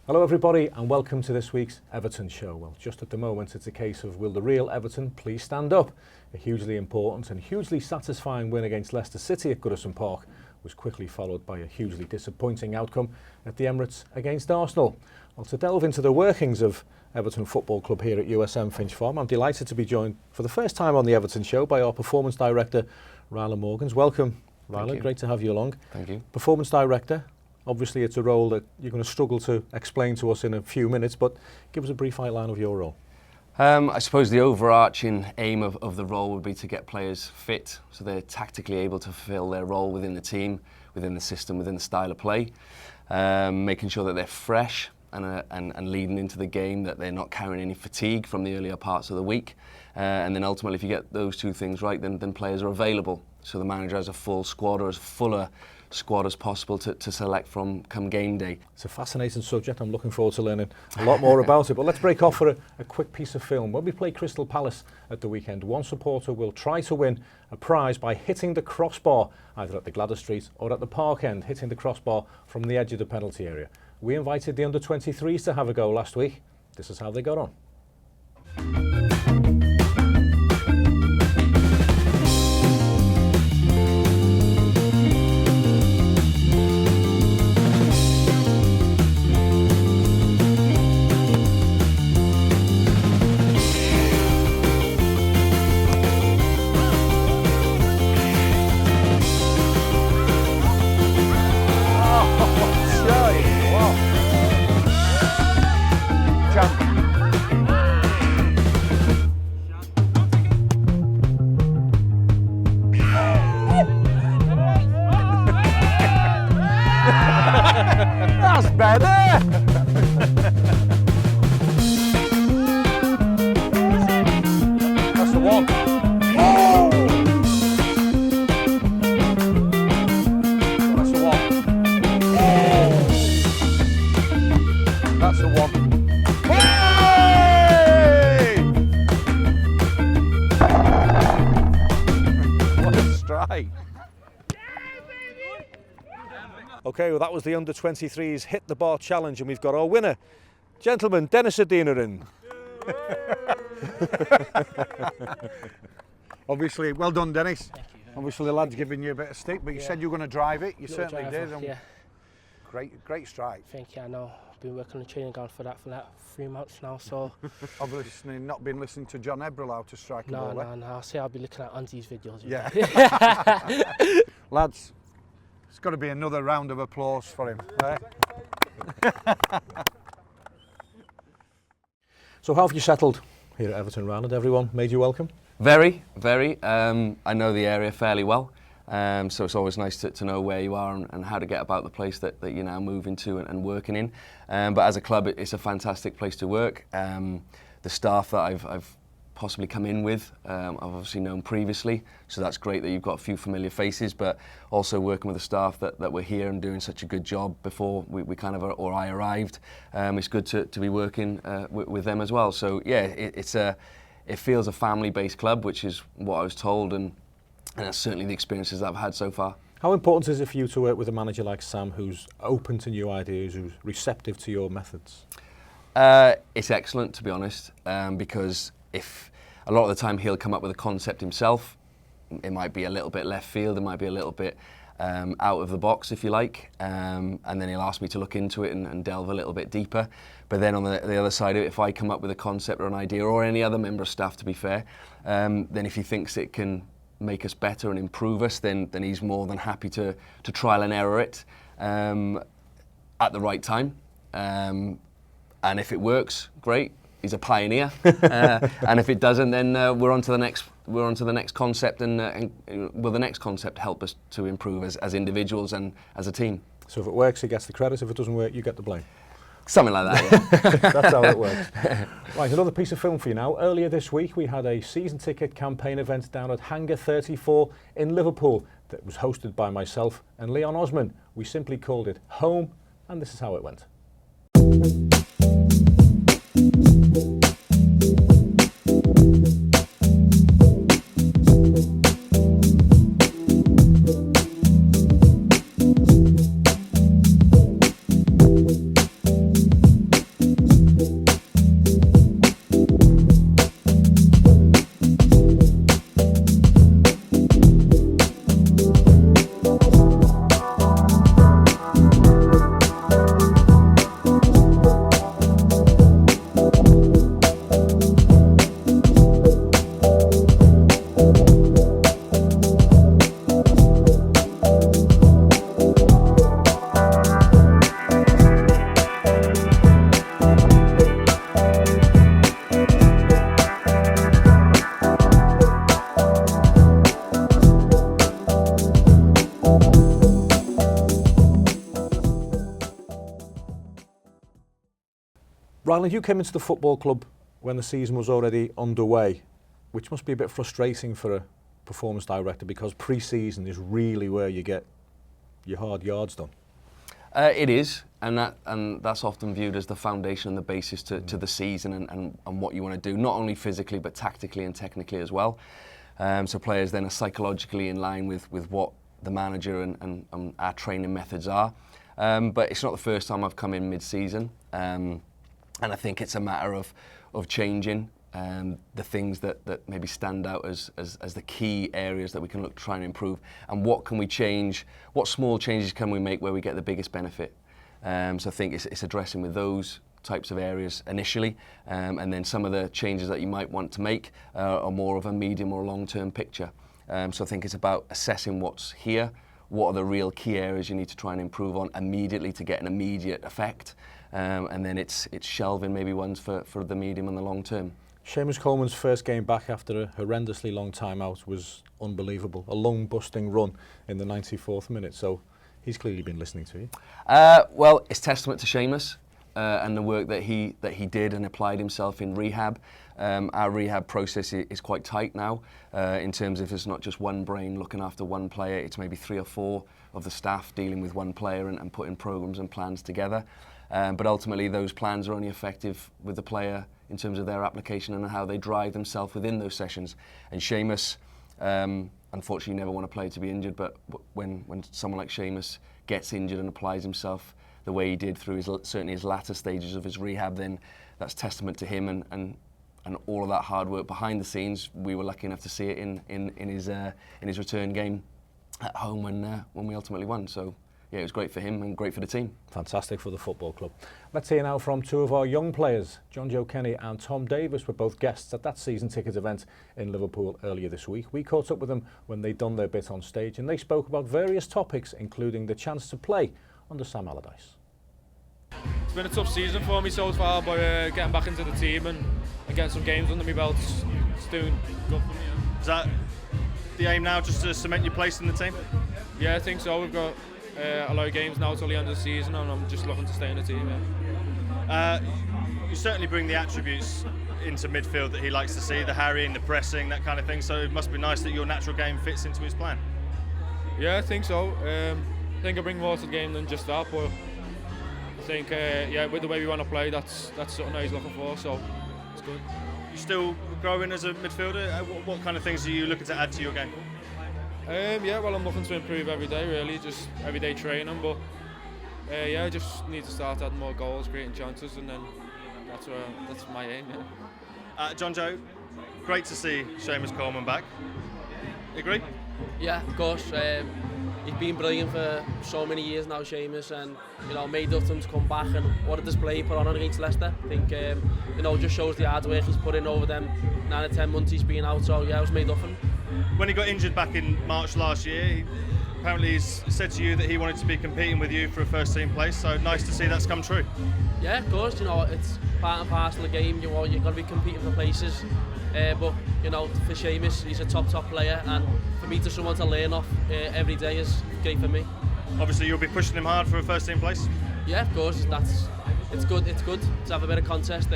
Hello everybody and welcome to this week's Everton Show. Well, just at the moment it's a case of will the real Everton please stand up? A hugely important and hugely satisfying win against Leicester City at Goodison Park was quickly followed by a hugely disappointing outcome at the Emirates against Arsenal. Well, to delve into the workings of Everton Football Club here at USM Finch Farm, I'm delighted to be joined for the first time on the Everton Show by our Performance Director, Ryland Morgans. Welcome, Ryland. Great to have you along. Thank you. Performance Director. Obviously, it's a role that you're going to struggle to explain to us in a few minutes, but give us a brief outline of your role. I suppose the overarching aim of the role would be to get players fit so they're tactically able to fulfil their role within the team, within the system, within the style of play, making sure that they're fresh and leading into the game, that they're not carrying any fatigue from the earlier parts of the week. And then ultimately, if you get those two things right, then players are available. So the manager has a full squad, or as full a squad as possible to select from come game day. It's a fascinating subject. I'm looking forward to learning a lot more about it. But let's break off for a quick piece of film. When we play Crystal Palace at the weekend, one supporter will try to win a prize by hitting the crossbar, either at the Gladys Street or at the Park end, hitting the crossbar from the edge of the penalty area. We invited the under-23s to have a go last week. This is how they got on. That's better! That's the one. Oh! That's the one. Oh! That's the one. Hey! What a strike. OK, well that was the under-23s Hit the Bar Challenge and we've got our winner. Gentlemen, Dennis Adina in. Obviously, well done, Dennis. Thank you. Obviously, the lad's giving you a bit of stick, but you said you were going to drive it. You Little certainly driver, did. And yeah. Great strike. Thank you. I know. I've been working on the training ground for that for like 3 months now. So Obviously, not been listening to John Ebrell how to strike a no. ball. I'll say I'll be looking at Andy's videos. Yeah. Lads, it's got to be another round of applause for him. Eh? So how have you settled here at Everton, Ryland? Everyone made you welcome? Very. I know the area fairly well, so it's always nice to know where you are and how to get about the place that you're now moving to and working in. But as a club, it's a fantastic place to work. The staff that I've possibly come in with, I've obviously known previously, so that's great that you've got a few familiar faces, but also working with the staff that were here and doing such a good job before we kind of, or I arrived. It's good to be working with them as well. So yeah, it feels a family-based club, which is what I was told, and that's certainly the experiences I've had so far. How important is it for you to work with a manager like Sam, who's open to new ideas, who's receptive to your methods? It's excellent, to be honest, because if a lot of the time he'll come up with a concept himself, it might be a little bit left field, it might be a little bit out of the box, if you like, and then he'll ask me to look into it and delve a little bit deeper. But then on the other side of it, if I come up with a concept or an idea, or any other member of staff, to be fair, then if he thinks it can make us better and improve us, then he's more than happy to trial and error it at the right time. And if it works, great. He's a pioneer, and if it doesn't, then we're on to the next concept, and will the next concept help us to improve as individuals and as a team? So if it works, he gets the credit. If it doesn't work, you get the blame. Something like that, yeah. That's how it works. Right, another piece of film for you now. Earlier this week, we had a season ticket campaign event down at Hangar 34 in Liverpool that was hosted by myself and Leon Osman. We simply called it Home, and this is how it went. Ryland, you came into the football club when the season was already underway, which must be a bit frustrating for a performance director because pre-season is really where you get your hard yards done. It is, and that's often viewed as the foundation and the basis to the season and what you want to do, not only physically but tactically and technically as well. So players then are psychologically in line with what the manager and our training methods are. But it's not the first time I've come in mid-season, and I think it's a matter of changing the things that maybe stand out as the key areas that we can look to try and improve, and what can we change, what small changes can we make where we get the biggest benefit. So I think it's addressing with those types of areas initially, and then some of the changes that you might want to make are more of a medium or long-term picture. So I think it's about assessing what's here, what are the real key areas you need to try and improve on immediately to get an immediate effect, and then it's shelving maybe ones for the medium and the long term. Seamus Coleman's first game back after a horrendously long time out was unbelievable. A lung busting run in the 94th minute, so he's clearly been listening to you. Well, it's testament to Seamus and the work that he did and applied himself in rehab. Our rehab process is quite tight now in terms of it's not just one brain looking after one player, it's maybe 3 or 4 of the staff dealing with one player and putting programs and plans together. But ultimately those plans are only effective with the player in terms of their application and how they drive themselves within those sessions. And Seamus, unfortunately, never want a player to be injured, but when someone like Seamus gets injured and applies himself the way he did through certainly his latter stages of his rehab, then that's testament to him and all of that hard work behind the scenes. We were lucky enough to see it in his return game at home when we ultimately won. So yeah, it was great for him and great for the team. Fantastic for the football club. Let's hear now from 2 of our young players. Jonjoe Kenny and Tom Davies were both guests at that season ticket event in Liverpool earlier this week. We caught up with them when they'd done their bit on stage and they spoke about various topics, including the chance to play under Sam Allardyce. It's been a tough season for me so far, but getting back into the team and getting some games under my belt, it's doing good for me. Yeah. Is that the aim now, just to cement your place in the team? Yeah, I think so. We've got a lot of games now till the end of the season and I'm just looking to stay in the team. Yeah. You certainly bring the attributes into midfield that he likes to see, the harrying, the pressing, that kind of thing, so it must be nice that your natural game fits into his plan. Yeah, I think so. I think I bring more to the game than just that, but I think yeah, with the way we want to play, that's something that he's looking for, so it's good. You still growing as a midfielder? What kind of things are you looking to add to your game? Yeah, well, I'm looking to improve every day, really, just everyday training, but yeah, I just need to start adding more goals, creating chances, and then that's my aim. Yeah. Jonjoe, great to see Seamus Coleman back. Agree? Yeah, of course. He's been brilliant for so many years now, Seamus, and made up to him to come back, and what a display he put on against Leicester. I think just shows the hard work he's put in over them 9 or 10 months he's been out. So yeah, I was made up for him. When he got injured back in March last year, apparently he's said to you that he wanted to be competing with you for a first team place, so nice to see that's come true. Yeah, of course, it's part and parcel of the game, you've got to be competing for places, but for Seamus, he's a top player, and for me to someone to learn off every day is great for me. Obviously you'll be pushing him hard for a first team place? Yeah, of course, it's good to have a bit of contest,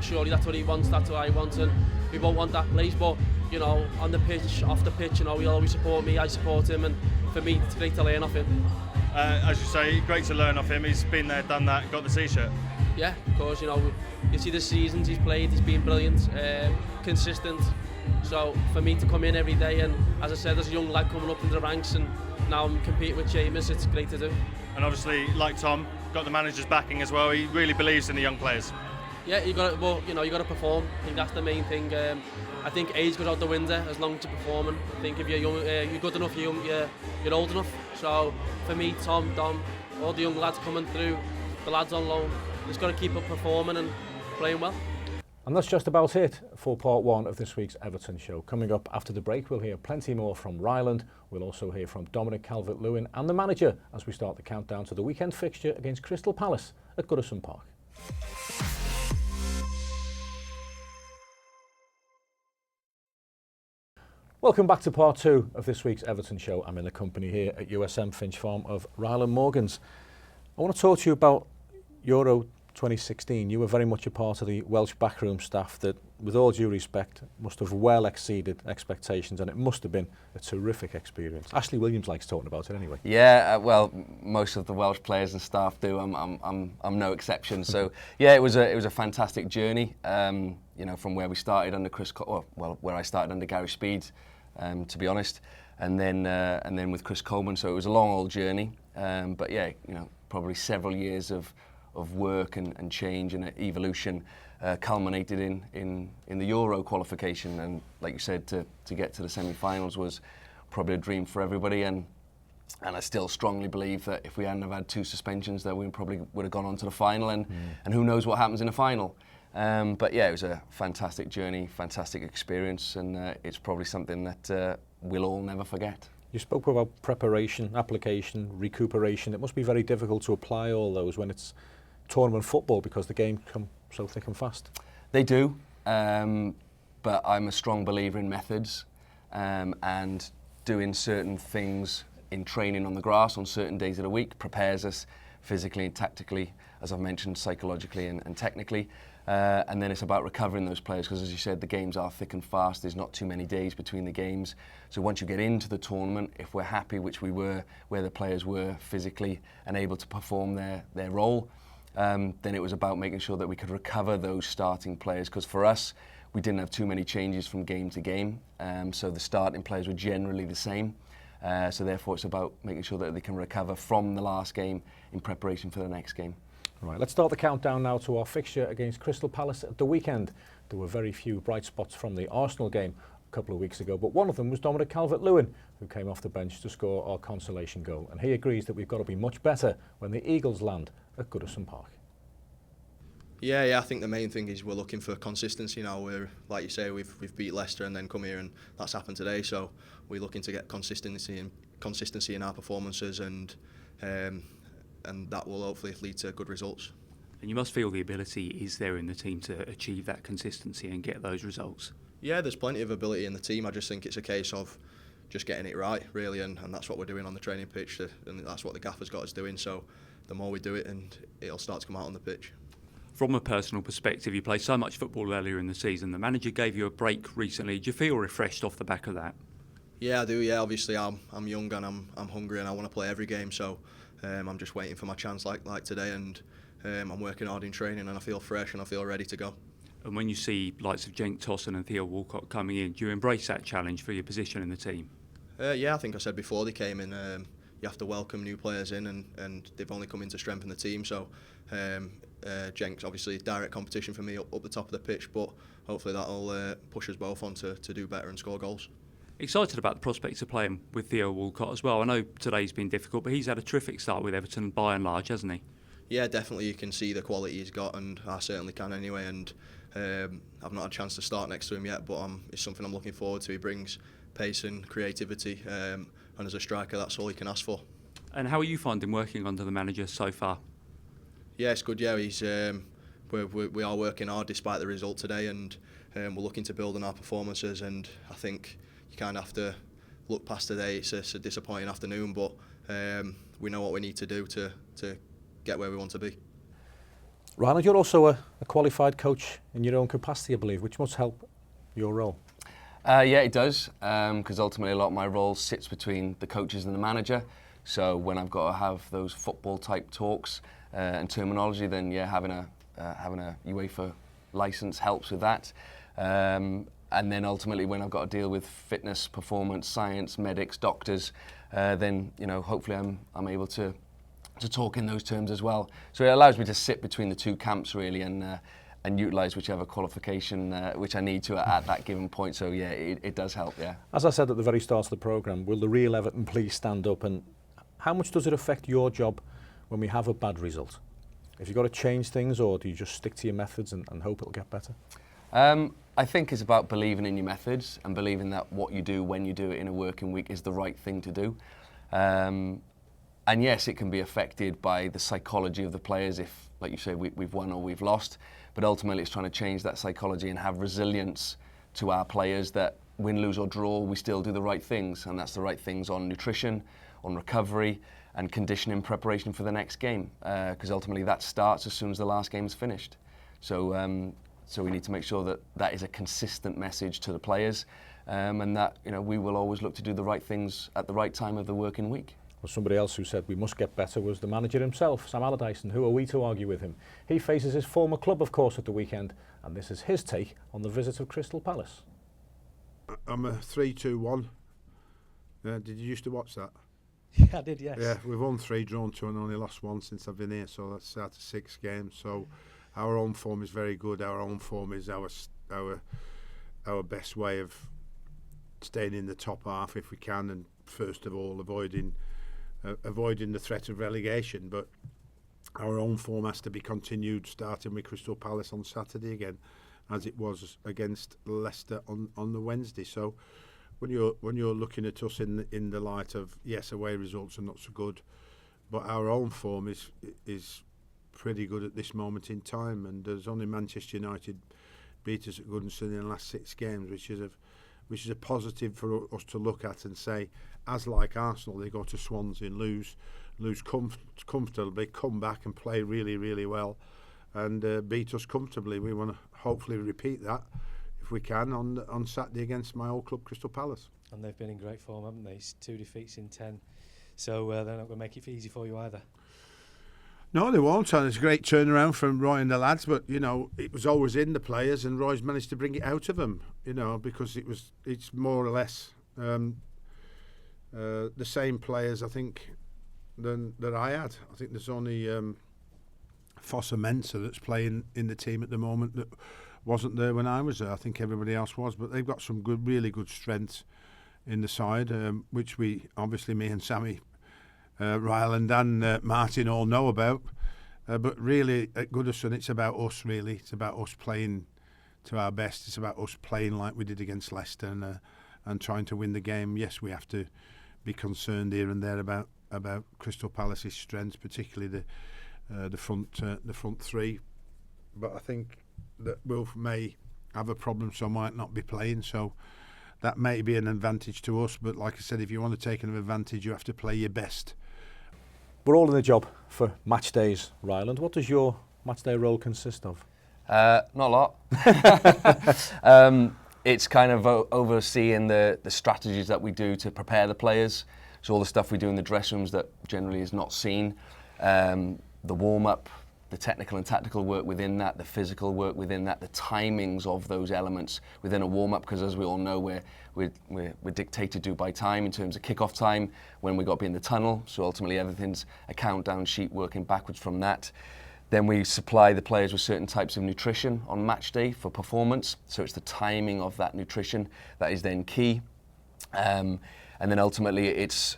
surely that's what he wants, that's what I want, and we won't want that place, but on the pitch, off the pitch, he'll always support me, I support him, and for me, it's great to learn off him. As you say, great to learn off him. He's been there, done that, got the t-shirt. Yeah, of course, you see the seasons he's played, he's been brilliant, consistent. So for me to come in every day, and as I said, there's a young lad coming up into the ranks, and now I'm competing with Seamus, it's great to do. And obviously, like Tom, got the manager's backing as well. He really believes in the young players. Yeah, you got to perform. I think that's the main thing. I think age goes out the window as long as you're performing. I think if you're young, you're good enough, you're old enough. So for me, Tom, Dom, all the young lads coming through, the lads on loan, just got to keep up performing and playing well. And that's just about it for part 1 of this week's Everton Show. Coming up after the break, we'll hear plenty more from Ryland. We'll also hear from Dominic Calvert-Lewin and the manager as we start the countdown to the weekend fixture against Crystal Palace at Goodison Park. Welcome back to part 2 of this week's Everton Show. I'm in the company here at USM Finch Farm of Ryland Morgans. I want to talk to you about Euro 2016, you were very much a part of the Welsh backroom staff that, with all due respect, must have well exceeded expectations, and it must have been a terrific experience. Ashley Williams likes talking about it anyway. Yeah, well, most of the Welsh players and staff do. I'm no exception. So yeah, it was a fantastic journey. You know, from where we started under where I started under Gary Speed, to be honest, and then with Chris Coleman. So it was a long old journey. But yeah, you know, probably several years of work and change and evolution culminated in the Euro qualification. And like you said, to get to the semi-finals was probably a dream for everybody. And I still strongly believe that if we hadn't have had 2 suspensions, that we probably would have gone on to the final. And who knows what happens in the final. But yeah, it was a fantastic journey, fantastic experience, and it's probably something that we'll all never forget. You spoke about preparation, application, recuperation. It must be very difficult to apply all those when it's tournament football, because the game come so thick and fast. They do, but I'm a strong believer in methods and doing certain things in training on the grass on certain days of the week prepares us physically and tactically, as I've mentioned, psychologically and technically. And then it's about recovering those players, because as you said, the games are thick and fast. There's not too many days between the games. So once you get into the tournament, if we're happy, which we were, where the players were physically and able to perform their role, then it was about making sure that we could recover those starting players, because for us, we didn't have too many changes from game to game. So the starting players were generally the same. So therefore, it's about making sure that they can recover from the last game in preparation for the next game. Right, let's start the countdown now to our fixture against Crystal Palace at the weekend. There were very few bright spots from the Arsenal game a couple of weeks ago, but one of them was Dominic Calvert-Lewin, who came off the bench to score our consolation goal. And he agrees that we've got to be much better when the Eagles land at Goodison Park. Yeah, I think the main thing is we're looking for consistency now. We're, like you say, we've beat Leicester and then come here, and that's happened today. So we're looking to get consistency in our performances, and that will hopefully lead to good results. And you must feel the ability is there in the team to achieve that consistency and get those results. Yeah, there's plenty of ability in the team. I just think it's a case of just getting it right, really, and that's what we're doing on the training pitch, and that's what the gaffer's got us doing. So the more we do it, and it'll start to come out on the pitch. From a personal perspective, you played so much football earlier in the season. The manager gave you a break recently. Do you feel refreshed off the back of that? Yeah, I do. Yeah, obviously I'm young and I'm hungry and I want to play every game. So I'm just waiting for my chance like today, and I'm working hard in training, and I feel fresh and I feel ready to go. And when you see likes of Cenk Tosun and Theo Walcott coming in, do you embrace that challenge for your position in the team? Yeah, I think I said before they came in, you have to welcome new players in, and they've only come in to strengthen the team. So Cenk's obviously direct competition for me up the top of the pitch, but hopefully that'll push us both on to do better and score goals. Excited about the prospects of playing with Theo Walcott as well. I know today's been difficult, but he's had a terrific start with Everton by and large, hasn't he? Yeah, definitely. You can see the quality he's got, and I certainly can anyway. And I've not had a chance to start next to him yet, but it's something I'm looking forward to. He brings pace and creativity, and as a striker, that's all you can ask for. And how are you finding working under the manager so far? Yeah, it's good. Yeah, we are working hard despite the result today, and we're looking to build on our performances. And I think you kind of have to look past today. It's a disappointing afternoon, but we know what we need to do to get where we want to be. Ryland, you're also a qualified coach in your own capacity, I believe, which must help your role. Yeah, it does, because ultimately a lot of my role sits between the coaches and the manager. So when I've got to have those football type talks and terminology, then yeah, having a UEFA license helps with that. And then ultimately when I've got to deal with fitness, performance, science, medics, doctors, then hopefully I'm able to talk in those terms as well. So it allows me to sit between the two camps really, and utilise whichever qualification which I need to at that given point. So yeah, it does help, yeah. As I said at the very start of the programme, will the real Everton please stand up, and how much does it affect your job when we have a bad result? Have you got to change things, or do you just stick to your methods and hope it'll get better? I think it's about believing in your methods and believing that what you do when you do it in a working week is the right thing to do. And yes, it can be affected by the psychology of the players if, like you say, we've won or we've lost. But ultimately, it's trying to change that psychology and have resilience to our players that win, lose or draw, we still do the right things. And that's the right things on nutrition, on recovery, and condition in preparation for the next game, because ultimately that starts as soon as the last game is finished. So so we need to make sure that that is a consistent message to the players, and that we will always look to do the right things at the right time of the working week. Well, somebody else who said we must get better was the manager himself, Sam Allardyce, and who are we to argue with him? He faces his former club, of course, at the weekend, and this is his take on the visit of Crystal Palace. I'm a 3-2-1. Did you used to watch that? Yeah, I did, yes. Yeah, we've won 3, drawn 2 and only lost 1 since I've been here, so that's out of 6 games. So our own form is very good. Our own form is our best way of staying in the top half if we can, and first of all avoiding the threat of relegation. But our own form has to be continued, starting with Crystal Palace on Saturday again, as it was against Leicester on the Wednesday. So when you're looking at us in the light of, yes, away results are not so good, but our own form is pretty good at this moment in time, and there's only Manchester United beat us at Goodison in the last 6 games, which is a positive for us to look at and say, as like Arsenal, they go to Swansea and lose comfortably, come back and play really, really well, and beat us comfortably. We want to hopefully repeat that, if we can, on Saturday against my old club, Crystal Palace. And they've been in great form, haven't they? 2 defeats in 10, so they're not going to make it easy for you either. No, they won't, and it's a great turnaround from Roy and the lads, but it was always in the players, and Roy's managed to bring it out of them, because it's more or less the same players, I think, that I had. I think there's only Fossa Mensah that's playing in the team at the moment that wasn't there when I was there. I think everybody else was, but they've got some really good strengths in the side, which me and Sammy, Ryland and Martin all know about. But really, at Goodison, it's about us, really. It's about us playing to our best. It's about us playing like we did against Leicester and trying to win the game. Yes, we have to be concerned here and there about Crystal Palace's strengths, particularly the front 3. But I think that Wilf may have a problem, so might not be playing. So that may be an advantage to us. But like I said, if you want to take an advantage, you have to play your best. We're all in the job for match days, Ryland. What does your match day role consist of? Not a lot. It's kind of overseeing the strategies that we do to prepare the players. So all the stuff we do in the dressing rooms that generally is not seen. The warm-up, the technical and tactical work within that, the physical work within that, the timings of those elements within a warm-up, because as we all know, we're dictated to by time in terms of kick-off time, when we got to be in the tunnel. So ultimately everything's a countdown sheet working backwards from that. Then we supply the players with certain types of nutrition on match day for performance. So it's the timing of that nutrition that is then key. And then ultimately it's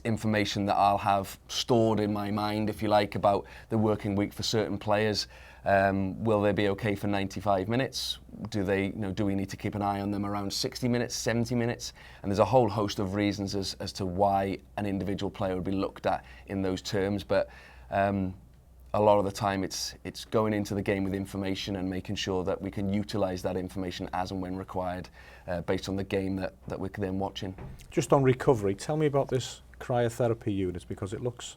information that I'll have stored in my mind, if you like, about the working week for certain players. Will they be okay for 95 minutes? Do we need to keep an eye on them around 60 minutes, 70 minutes? And there's a whole host of reasons as to why an individual player would be looked at in those terms. But a lot of the time it's going into the game with information and making sure that we can utilise that information as and when required, based on the game that we're then watching. Just on recovery, tell me about this cryotherapy unit, because it looks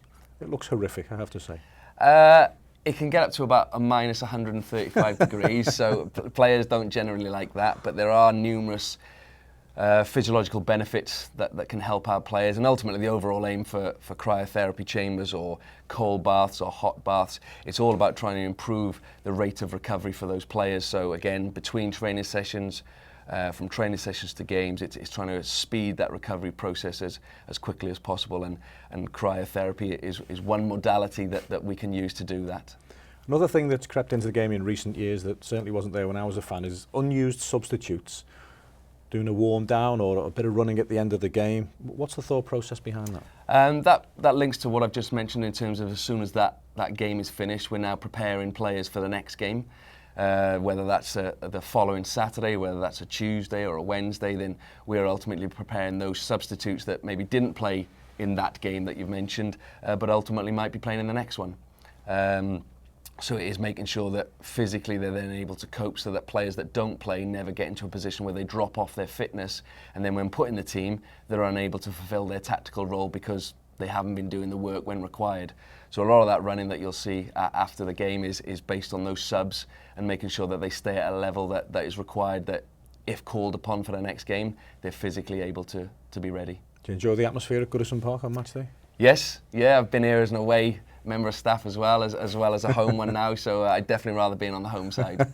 horrific, I have to say. It can get up to about a minus 135 degrees, so players don't generally like that, but there are numerous physiological benefits that can help our players, and ultimately the overall aim for cryotherapy chambers or cold baths or hot baths, it's all about trying to improve the rate of recovery for those players. So again, between training sessions, from training sessions to games, it's trying to speed that recovery process as quickly as possible, and cryotherapy is one modality that we can use to do that. Another thing that's crept into the game in recent years that certainly wasn't there when I was a fan is unused substitutes. Doing a warm down or a bit of running at the end of the game. What's the thought process behind that? That links to what I've just mentioned in terms of as soon as that game is finished, we're now preparing players for the next game. Whether that's the following Saturday, whether that's a Tuesday or a Wednesday, then we're ultimately preparing those substitutes that maybe didn't play in that game that you've mentioned, but ultimately might be playing in the next one. So it is making sure that physically they're then able to cope, so that players that don't play never get into a position where they drop off their fitness, and then when put in the team, they're unable to fulfil their tactical role because they haven't been doing the work when required. So a lot of that running that you'll see after the game is based on those subs and making sure that they stay at a level that is required, that if called upon for the next game, they're physically able to be ready. Do you enjoy the atmosphere at Goodison Park on match day? Yes, yeah, I've been here as an away member of staff as well as a home one now, so I'd definitely rather be on the home side.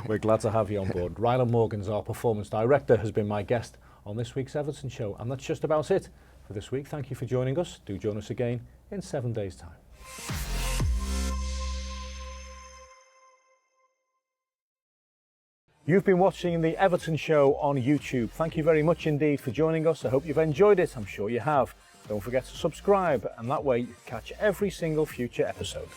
We're glad to have you on board. Ryland Morgans, our performance director, has been my guest on this week's Everton Show, and that's just about it for this week. Thank you for joining us. Do join us again in 7 days' time. You've been watching the Everton Show on YouTube. Thank you very much indeed for joining us. I hope you've enjoyed it. I'm sure you have. Don't forget to subscribe, and that way you catch every single future episode.